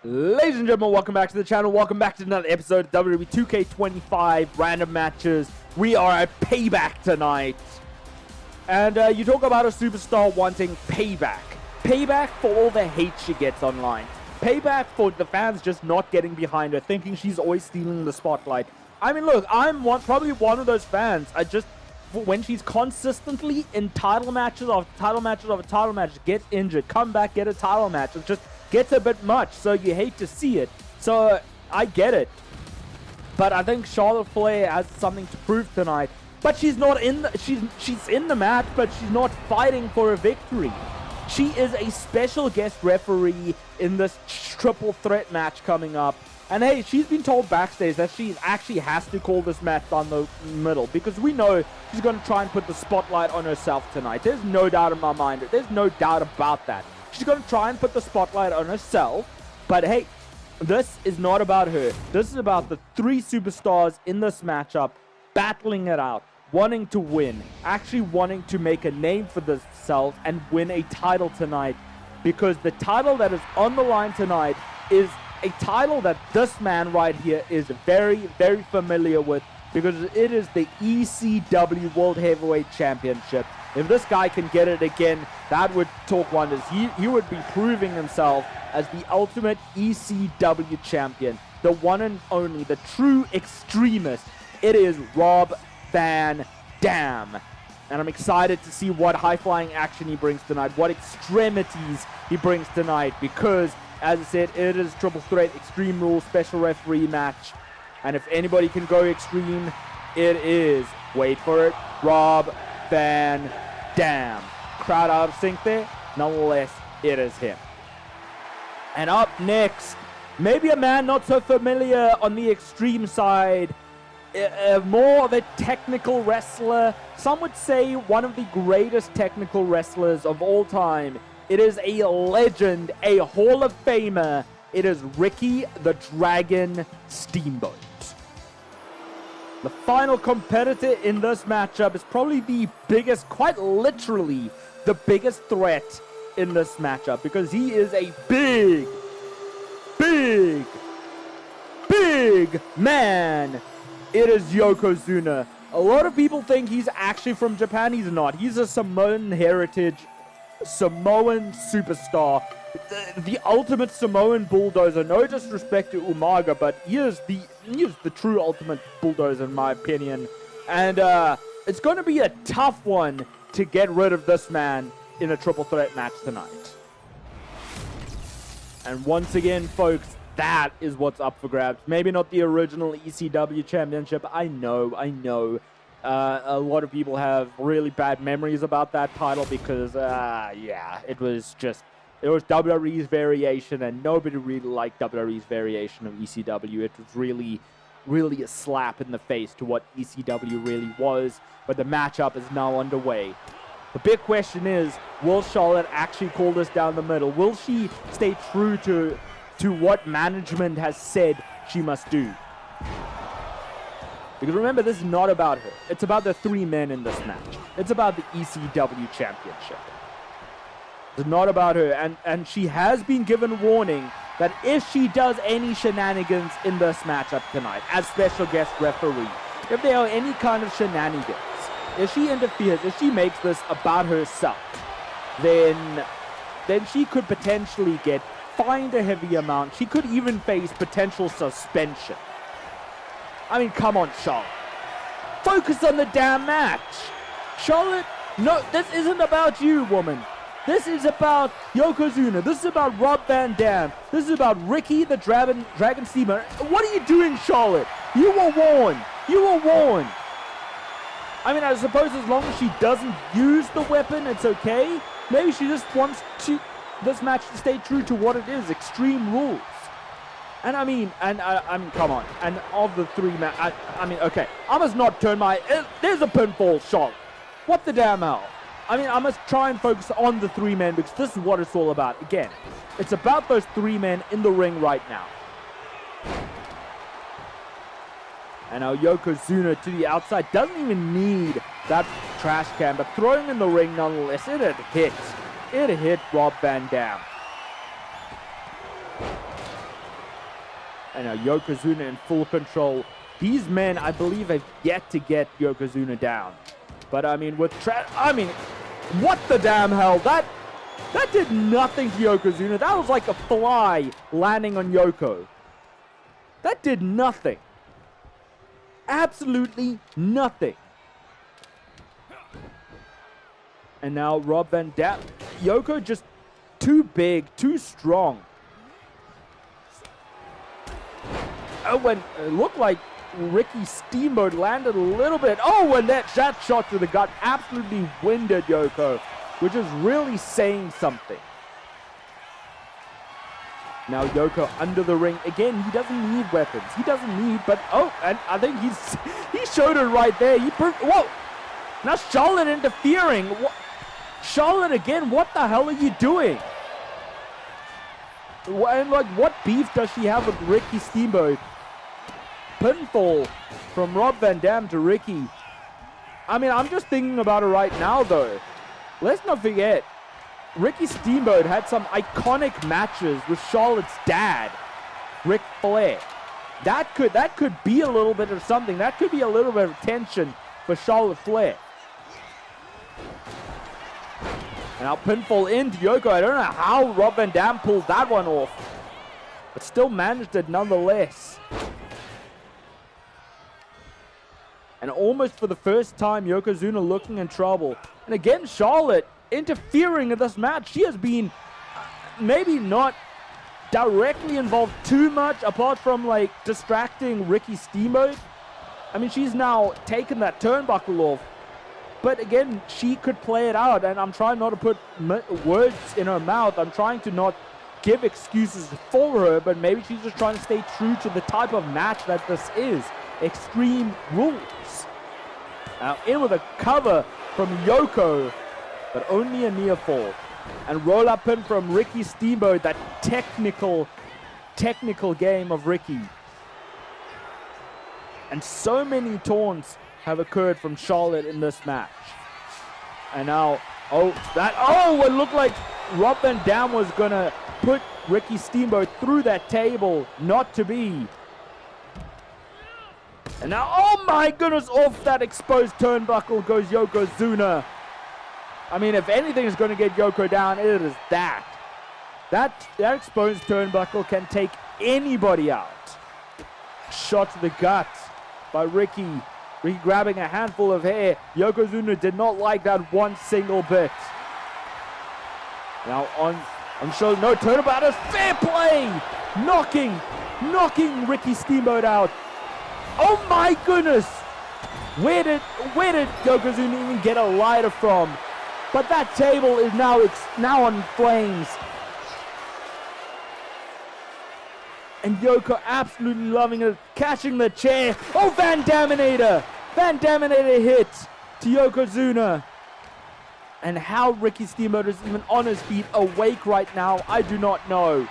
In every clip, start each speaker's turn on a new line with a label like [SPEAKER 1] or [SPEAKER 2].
[SPEAKER 1] Ladies and gentlemen, welcome back to the channel. Welcome back to another episode of WWE 2K25 random matches. We are at Payback tonight. And you talk about a superstar wanting payback. Payback for all the hate she gets online. Payback for the fans just not getting behind her, thinking she's always stealing the spotlight. I mean, look, I'm probably one of those fans. When she's consistently in title matches after title matches after title matches, gets injured, come back, get a title match, it just gets a bit much, so you hate to see it. So I get it, but I think Charlotte Flair has something to prove tonight. But she's not in the, she's in the match, but she's not fighting for a victory. She is a special guest referee in this triple threat match coming up. And hey, she's been told backstage that she actually has to call this match down the middle, because we know she's going to try and put the spotlight on herself tonight. There's no doubt in my mind. There's no doubt about that. She's going to try and put the spotlight on herself. But hey, this is not about her. This is about the three superstars in this matchup battling it out, wanting to win, actually wanting to make a name for themselves and win a title tonight. Because the title that is on the line tonight is a title that this man right here is very, very familiar with, because it is the ECW World Heavyweight Championship. If this guy can get it again, that would talk wonders. He would be proving himself as the ultimate ECW champion, the one and only, the true extremist. It is Rob Van Dam. And I'm excited to see what high-flying action he brings tonight, what extremities he brings tonight, because as I said, it is triple threat, extreme rules, special referee match. And if anybody can go extreme, it is, wait for it, Rob Van Dam. Crowd out of sync there. Nonetheless, it is him. And up next, maybe a man not so familiar on the extreme side, more of a technical wrestler. Some would say one of the greatest technical wrestlers of all time. It is a legend, a Hall of Famer. It is Ricky the Dragon Steamboat. The final competitor in this matchup is probably the biggest, quite literally, the biggest threat in this matchup, because he is a big man. It is Yokozuna. A lot of people think he's actually from Japan. He's not. He's a Samoan heritage, Samoan superstar, the ultimate Samoan bulldozer. No disrespect to Umaga, but he is the true ultimate bulldozer in my opinion. And it's going to be a tough one to get rid of this man in a triple threat match tonight. And once again, folks, that is what's up for grabs. Maybe not the original ECW championship. I know. A lot of people have really bad memories about that title because, it was WWE's variation, and nobody really liked WWE's variation of ECW. It was really a slap in the face to what ECW really was, but the matchup is now underway. The big question is, will Charlotte actually call this down the middle? Will she stay true to what management has said she must do? Because remember, this is not about her. It's about the three men in this match. It's about the ECW championship. It's not about her. And she has been given warning that if she does any shenanigans in this matchup tonight, as special guest referee, if there are any kind of shenanigans, if she interferes, if she makes this about herself, then she could potentially get fined a heavy amount. She could even face potential suspension. I mean, come on, Charlotte. Focus on the damn match. Charlotte, no, this isn't about you, woman. This is about Yokozuna. This is about Rob Van Dam. This is about Ricky the Dragon Steamer. What are you doing, Charlotte? You were warned. You were warned. I mean, I suppose as long as she doesn't use the weapon, it's okay. Maybe she just wants this match to stay true to what it is, extreme rules. And I mean, come on. And of the three men, I mean, okay, I must not turn there's a pinfall, Charlotte. What the damn hell? I mean, I must try and focus on the three men, because this is what it's all about. Again, it's about those three men in the ring right now. And now Yokozuna to the outside doesn't even need that trash can, but throwing in the ring nonetheless, it had hit. It hit Rob Van Dam. And now Yokozuna in full control. These men, I believe, have yet to get Yokozuna down. But I mean, with what the damn hell? That did nothing to Yokozuna. That was like a fly landing on Yoko. That did nothing. Absolutely nothing. And now Rob Van Dam. Yoko just too big, too strong. Oh, and it looked like Ricky Steamboat landed a little bit. Oh, and that shot to the gut absolutely winded Yoko, which is really saying something. Now Yoko under the ring. Again, he doesn't need weapons. He doesn't need, but oh, and I think he showed it right there. Whoa! Now Charlotte interfering. What? Charlotte again, what the hell are you doing? And like, what beef does she have with Ricky Steamboat? Pinfall from Rob Van Dam to Ricky. I mean, I'm just thinking about it right now, though. Let's not forget, Ricky Steamboat had some iconic matches with Charlotte's dad, Ric Flair. That could be a little bit of something. That could be a little bit of tension for Charlotte Flair. And now pinfall into Yoko. I don't know how Rob Van Dam pulled that one off, but still managed it nonetheless. And almost for the first time, Yokozuna looking in trouble. And again, Charlotte interfering in this match. She has been maybe not directly involved too much, apart from like distracting Ricky Steamboat. I mean, she's now taken that turnbuckle off. But again, she could play it out, and I'm trying not to put words in her mouth. I'm trying to not give excuses for her, but maybe she's just trying to stay true to the type of match that this is. Extreme Rules. Now in with a cover from Yoko, but only a near fall. And roll-up pin from Ricky Steamboat, that technical game of Ricky. And so many taunts have occurred from Charlotte in this match. And now, it looked like Rob Van Dam was gonna put Ricky Steamboat through that table, not to be. And now, oh my goodness, off that exposed turnbuckle goes Yokozuna. I mean, if anything is going to get Yoko down, it is that. That exposed turnbuckle can take anybody out. Shot to the gut by Ricky. Ricky grabbing a handful of hair. Yokozuna did not like that one single bit. Now on show, no turnabout is fair play. Knocking Ricky Steamboat out. Oh my goodness! Where did Yokozuna even get a lighter from? But that table is now on flames. And Yoko absolutely loving it, catching the chair. Oh, Van Daminator hit to Yokozuna. And how Ricky Steamboat is even on his feet, awake right now, I do not know.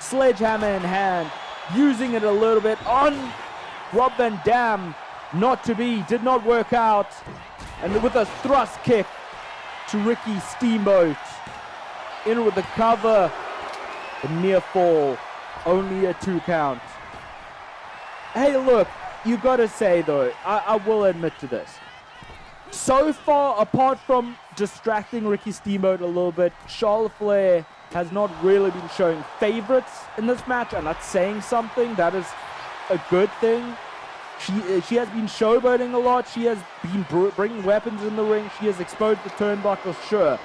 [SPEAKER 1] Sledgehammer in hand, using it a little bit on Rob Van Dam, not to be, did not work out. And with a thrust kick to Ricky Steamboat. In with the cover, the near fall, only a 2 count. Hey look, you gotta say though, I will admit to this. So far, apart from distracting Ricky Steamboat a little bit, Charlotte Flair has not really been showing favorites in this match, and that's saying something. That is a good thing. She has been showboating a lot. She has been bringing weapons in the ring. She has exposed the turnbuckle, sure.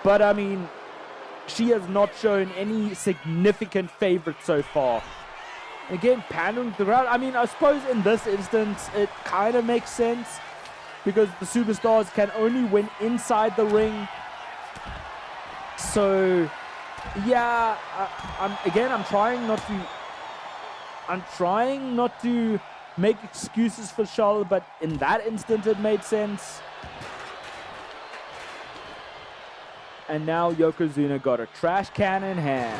[SPEAKER 1] But, I mean, she has not shown any significant favorites so far. Again, pandering the crowd. I mean, I suppose in this instance, it kind of makes sense, because the superstars can only win inside the ring. So, yeah, I'm trying not to make excuses for Charlotte, but in that instant it made sense. And now Yokozuna got a trash can in hand.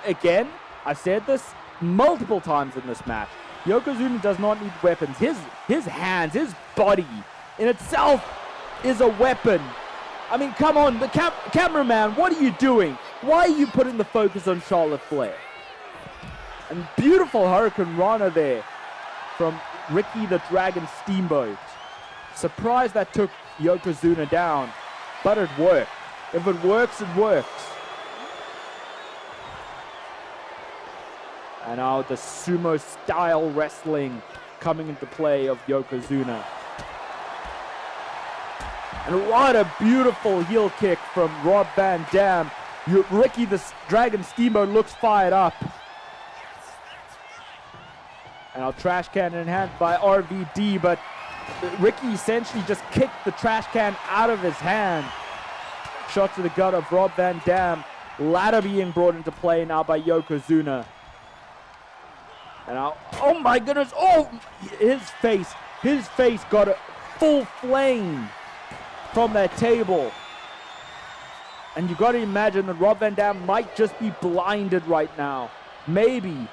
[SPEAKER 1] Again, I said this multiple times in this match. Yokozuna does not need weapons. His hands, his body in itself is a weapon. I mean, come on, the cameraman, what are you doing? Why are you putting the focus on Charlotte Flair? And beautiful Hurricane Rana there from Ricky the Dragon Steamboat. Surprised that took Yokozuna down, but it worked. If it works, it works. And now the sumo style wrestling coming into play of Yokozuna. And what a beautiful heel kick from Rob Van Dam. Ricky the Dragon Steamboat looks fired up. And now trash can in hand by RVD, but Ricky essentially just kicked the trash can out of his hand. Shot to the gut of Rob Van Dam. Ladder being brought into play now by Yokozuna. And now, oh my goodness, oh, his face got a full flame from that table. And you got to imagine that Rob Van Dam might just be blinded right now. Maybe.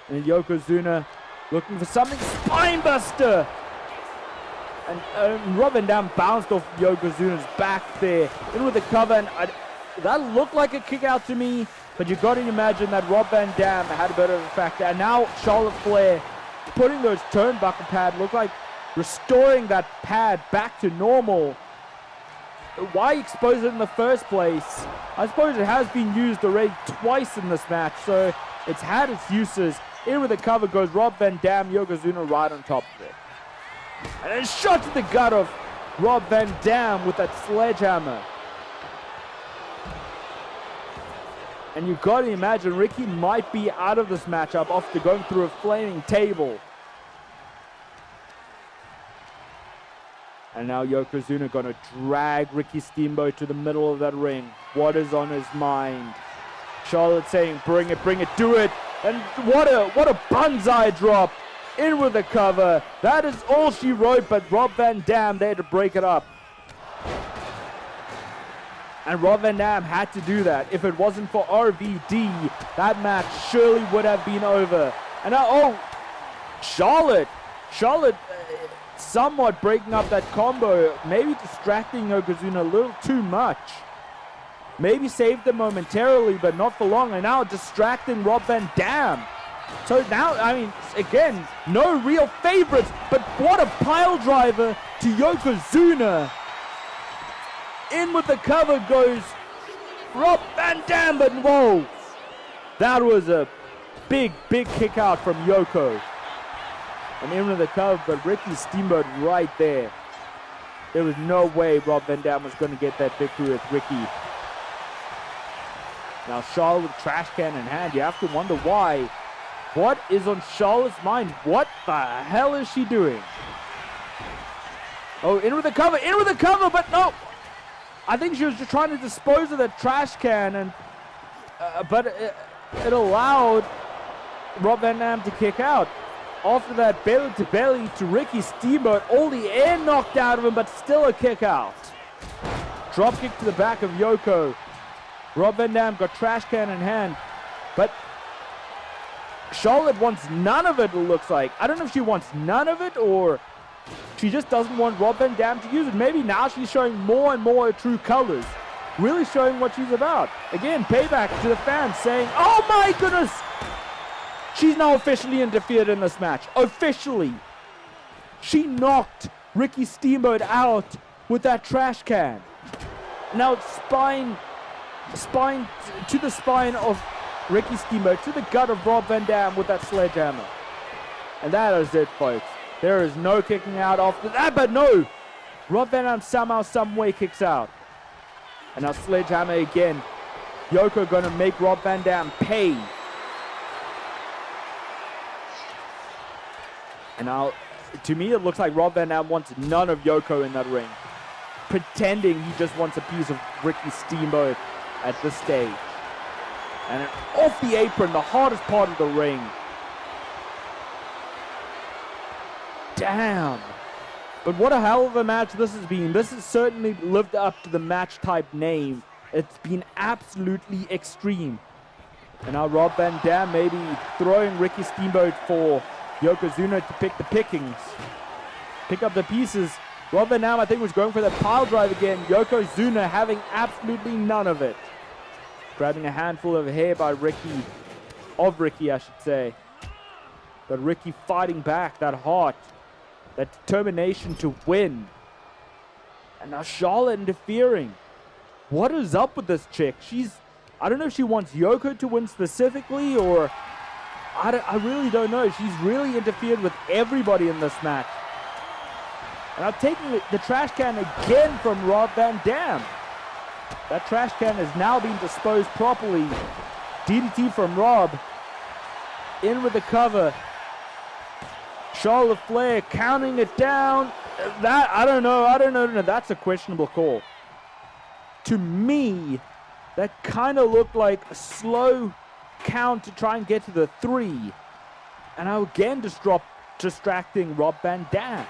[SPEAKER 1] And Yokozuna looking for something, spinebuster. And Rob Van Dam bounced off Yokozuna's back there. In with the cover, and that looked like a kick out to me. But you got to imagine that Rob Van Dam had a bit of a factor. And now Charlotte Flair putting those turnbuckle pad, look like restoring that pad back to normal. Why expose it in the first place? I suppose it has been used already twice in this match, so it's had its uses. In with the cover goes Rob Van Dam, Yokozuna right on top of it. And then shot to the gut of Rob Van Dam with that sledgehammer. And you've got to imagine Ricky might be out of this matchup after going through a flaming table. And now Yokozuna going to drag Ricky Steamboat to the middle of that ring. What is on his mind? Charlotte saying, bring it, do it. And what a banzai drop. In with the cover. That is all she wrote, but Rob Van Dam there to break it up. And Rob Van Dam had to do that. If it wasn't for RVD, that match surely would have been over. And now, oh, Charlotte somewhat breaking up that combo, maybe distracting Yokozuna a little too much. Maybe saved them momentarily, but not for long. And now distracting Rob Van Dam. So now, I mean, again, no real favorites, but what a pile driver to Yokozuna. In with the cover goes Rob Van Dam, but whoa. That was a big kick out from Yoko. And in with the cover, but Ricky Steamboat right there. There was no way Rob Van Dam was going to get that victory with Ricky. Now Charlotte with trash can in hand. You have to wonder why. What is on Charlotte's mind? What the hell is she doing? Oh, in with the cover, but no. I think she was just trying to dispose of that trash can, and but it allowed Rob Van Dam to kick out. After that, belly to belly to Ricky Steamboat, all the air knocked out of him, but still a kick out. Drop kick to the back of Yoko. Rob Van Dam got trash can in hand, but Charlotte wants none of it, it looks like. I don't know if she wants none of it or she just doesn't want Rob Van Dam to use it. Maybe now she's showing more and more her true colors. Really showing what she's about. Again, payback to the fans saying, oh my goodness! She's now officially interfered in this match. Officially. She knocked Ricky Steamboat out with that trash can. Now spine to the spine of Ricky Steamboat, to the gut of Rob Van Dam with that sledgehammer. And that is it, folks. There is no kicking out after that, but no! Rob Van Dam somehow, some way kicks out. And now sledgehammer again. Yoko gonna make Rob Van Dam pay. And now, to me, it looks like Rob Van Dam wants none of Yoko in that ring. Pretending he just wants a piece of Ricky Steamboat at this stage. And off the apron, the hardest part of the ring. Damn. But what a hell of a match this has been. This has certainly lived up to the match type name. It's been absolutely extreme. And now Rob Van Dam maybe throwing Ricky Steamboat for Yokozuna to pick the pickings. Pick up the pieces. Rob Van Dam, I think, was going for that pile drive again. Yokozuna having absolutely none of it. Grabbing a handful of hair by Ricky. of Ricky, I should say. But Ricky fighting back, that heart, that determination to win. And now Charlotte interfering. What is up with this chick? I don't know if she wants Yoko to win specifically, or I really don't know. She's really interfered with everybody in this match. And I'm taking the trash can again from Rob Van Dam. That trash can is now being disposed properly. DDT from Rob. In with the cover. Charlotte Flair counting it down. That, I don't know. That's a questionable call. To me, that kind of looked like a slow count to try and get to the 3. And now again distracting Rob Van Dam.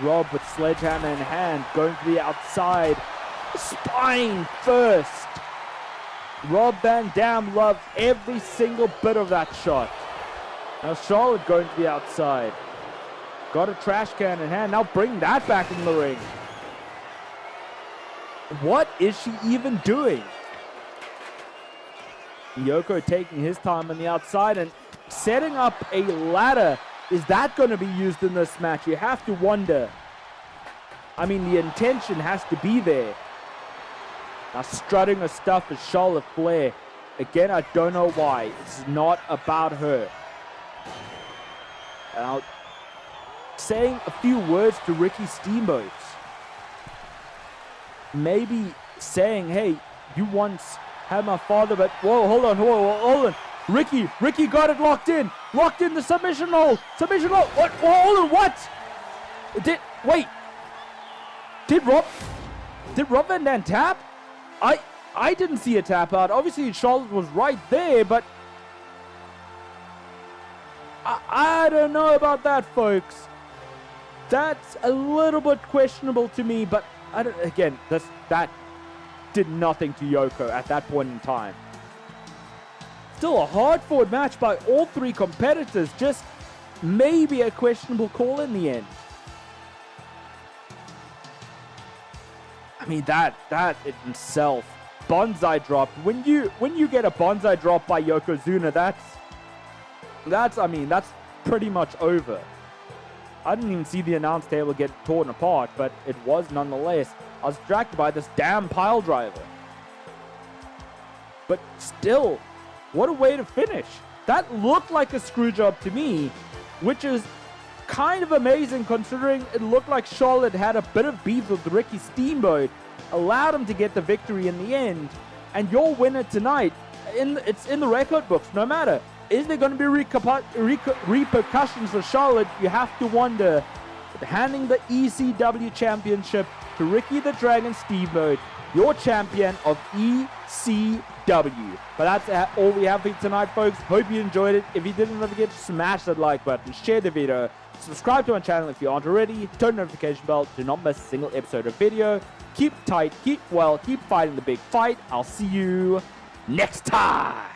[SPEAKER 1] Rob with sledgehammer in hand, going to the outside. Spine first. Rob Van Dam loves every single bit of that shot. Now Charlotte going to the outside. Got a trash can in hand. Now bring that back in the ring. What is she even doing? Yoko taking his time on the outside and setting up a ladder. Is that going to be used in this match? You have to wonder. I mean, the intention has to be there. Now strutting her stuff is Charlotte Flair. Again, I don't know why. It's not about her. Now, saying a few words to Ricky Steamboat. Maybe saying, hey, you once had my father, but whoa, hold on. Ricky got it locked in the submission hold. What? Hold on, what? Did Rob Van Dam tap? I didn't see a tap out. Obviously Charlotte was right there, but I don't know about that, folks. That's a little bit questionable to me, but that did nothing to Yoko at that point in time. Still a hard-fought match by all 3 competitors. Just maybe a questionable call in the end. I mean, that in itself, bonsai drop. When you get a bonsai drop by Yokozuna, that's pretty much over. I didn't even see the announce table get torn apart, but it was nonetheless. I was distracted by this damn pile driver. But still, what a way to finish. That looked like a screw job to me, which is kind of amazing considering it looked like Charlotte had a bit of beef with Ricky Steamboat, allowed him to get the victory in the end, and your winner tonight, it's in the record books, no matter. Is there going to be repercussions for Charlotte? You have to wonder. But handing the ECW championship to Ricky the Dragon Steamboat, your champion of ECW. But that's all we have for you tonight, folks. Hope you enjoyed it. If you didn't, don't forget to smash that like button, share the video, subscribe to our channel if you aren't already, turn the notification bell to not miss a single episode of video. Keep tight, keep well, keep fighting the big fight. I'll see you next time.